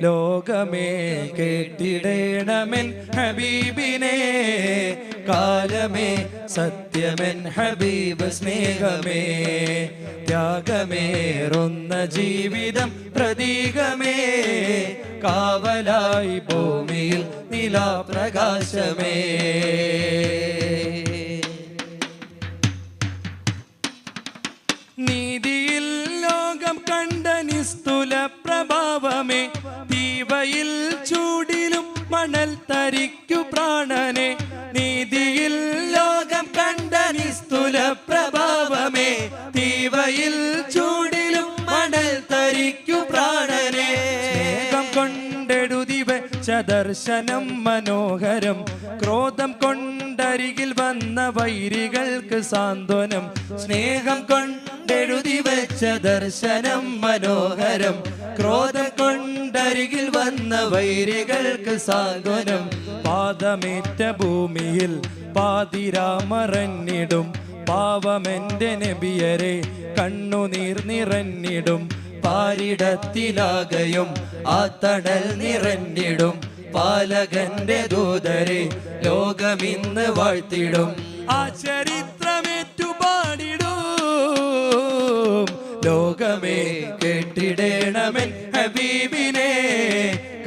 ലോകമേ കേട്ടിടേണമെൻ ഹബീബിനെ കാലമേ സത്യമെൻ ഹബീബ് സ്നേഹമേ ത്യാഗമേറുന്ന ജീവിതം പ്രതീകമേ കാവലായി ഭൂമിയിൽ നിലാപ്രകാശമേ നീതിയിൽ ലോകം കണ്ട നിസ്തുല പ്രഭാവമേ തീവയിൽ ചൂടിലും മണൽ തരിക്കു പ്രാണനെ നീതിയിൽ ലോകം കണ്ട നിസ്തുല പ്രഭാവമേ തീവയിൽ ചൂടിലും മണൽ തരിക്കു പ്രാണനെ സ്നേഹം കൊണ്ടെടുതി വെച്ച ദർശനം മനോഹരം ക്രോധം കൊണ്ടരികിൽ വന്ന വൈരികൾക്ക് സാന്ത്വനം സ്നേഹം കൊണ്ടെഴുതി വെച്ച ദർശനം മനോഹരം ക്രോധം കൊണ്ടരികിൽ വന്ന വൈരികൾക്ക് സാന്ത്വനം പാദമേറ്റ ഭൂമിയിൽ പാതിരാമറന്നിടും പാവമെന്റെ നബിയരെ കണ്ണുനീർ നിറഞ്ഞിടും പാരിടത്തിലാകയും ആ തടൽ നിറഞ്ഞിടും പാലകന്റെ ദൂതരെ ലോകമിന്ന് വാഴ്ത്തിടും ആ ചരിത്രമേറ്റുപാടിടും ലോകമേ കേട്ടിടേണമെൻ ഹബീബിനെ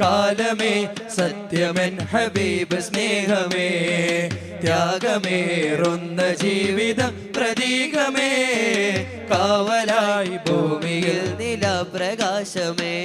കാലമേ സത്യമെൻ ഹബീബ് സ്നേഹമേ ത്യാഗമേറുന്ന ജീവിതം പ്രതീകമേ കാവലായി ഭൂമിയിൽ നിലാപ്രകാശമേ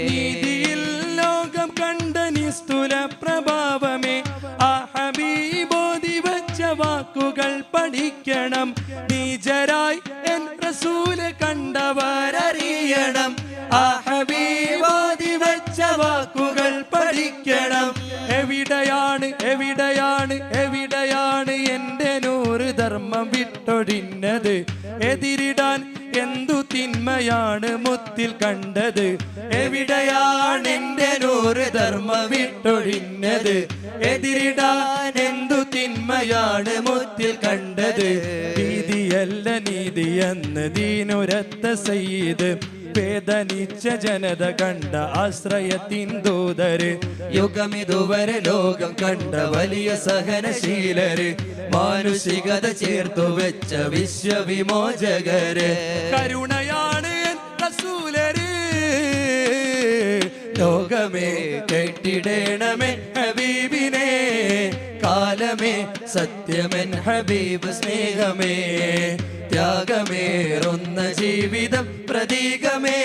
നീതിയിൽ ലോകം കണ്ട നിസ്തുല പ്രഭാവമേ ആ ഹബീബോധി വച്ച വാക്കുകൾ പഠിക്കണം നീചരായി എൻ റസൂല് കണ്ടവരറിയണം ആ ഹബീബോധി വച്ച വാക്കുകൾ പഠിക്കണം എവിടെയാണ് എവിടെയാണ് എവിടെയാണ് എൻ്റെ നൂറ് ധർമ്മം വിട്ടൊഴിഞ്ഞത് എതിരിടാൻ എന്തു തിന്മയാണ് മുത്തിൽ കണ്ടത് എവിടെയാണ് എൻ്റെ നൂറ് ധർമ്മം വിട്ടൊഴിഞ്ഞത് എതിരിടാൻ എന്തു തിന്മയാണ് മുത്തിൽ കണ്ടത് നീതിയല്ല നീതിയെന്ന് ദീനുരത്ത സയ്യിദ് വേദനിച്ച ജനത കണ്ട ആശ്രയത്തിൻ ദൂതര് യുഗമിതുവരെ ലോകം കണ്ട വലിയ സഹനശീലര് മാനുഷികത ചേർത്തു വെച്ച വിശ്വവിമോചകര് കരുണയാണ് റസൂലര് ലോകമേ കേട്ടിടേണമെൻ ഹബീബിനെ കാലമേ സത്യമെൻ ഹബീബ് സ്നേഹമേ ത്യാഗമേറുന്ന ജീവിതം പ്രതീകമേ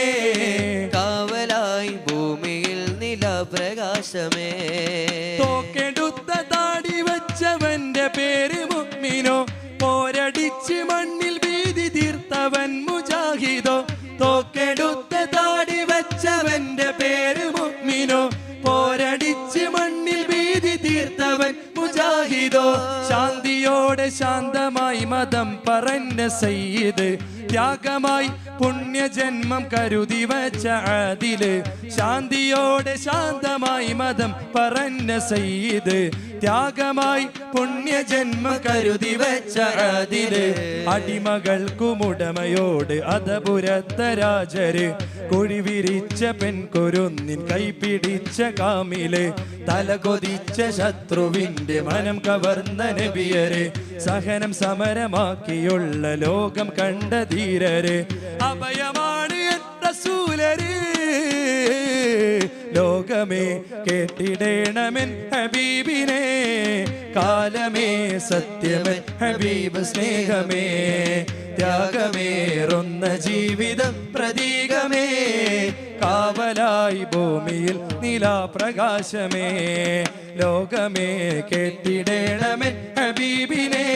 കാവലായി ഭൂമിയിൽ നിലാപ്രകാശമേ തോക്കെടുത്ത താടി വച്ചവന്റെ പേര് മുഅ്മിനോ പോരടിച്ച് മണ്ണിൽ ഭീതി തീർത്തവൻ മുജാഹിദോ തോക്കെടുത്ത താടി വച്ചവന്റെ പേര് മുഅ്മിനോ പോരടിച്ച് മണ്ണിൽ ഭീതി തീർത്തവൻ മുജാഹിദോ ശാന്തിയോടെ ശാന്തമായി മതം പറഞ്ഞ സയ്യിദ് ത്യാഗമായി പുണ്യജന്മം കരുതി വച്ച ആദില് ശാന്തിയോടെ ശാന്തമായി മതം പറഞ്ഞ സയ്യിദ് ത്യാഗമായി പുണ്യജന്മം കരുതി വച്ച ആദില് അടിമകൾക്കുമുടമയോട് അതപുരത്ത രാജര് കൊഴിവിരിച്ച പെൺകൊരുന്നിൻ കൈപിടിച്ച കാമില് തലകൊതിച്ച ശത്രുവിന്റെ മനം കവർന്ന നബിയര് സഹനം സമരമാക്കിയുള്ള ലോകം കണ്ട ധീരര് അഭയമാണ് റസൂലര് ലോകമേ കേട്ടിടേണമെൻ ഹബീബിനെ കാലമേ സത്യമെൻ ഹബീബ് സ്നേഹമേ ത്യാഗമേറുന്ന ജീവിതം പ്രതീകമേ കാവലായി ഭൂമിയിൽ നിലാപ്രകാശമേ ലോകമേ കേട്ടിടേണമെൻ ഹബീബിനെ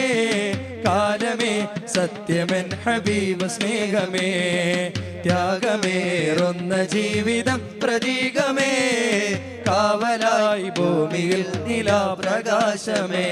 കാലമേ സത്യമെൻ ഹബീബ് സ്നേഹമേ ത്യാഗമേറുന്ന ജീവിതം പ്രതീകമേ കാവലായി ഭൂമിയിൽ നിലാപ്രകാശമേ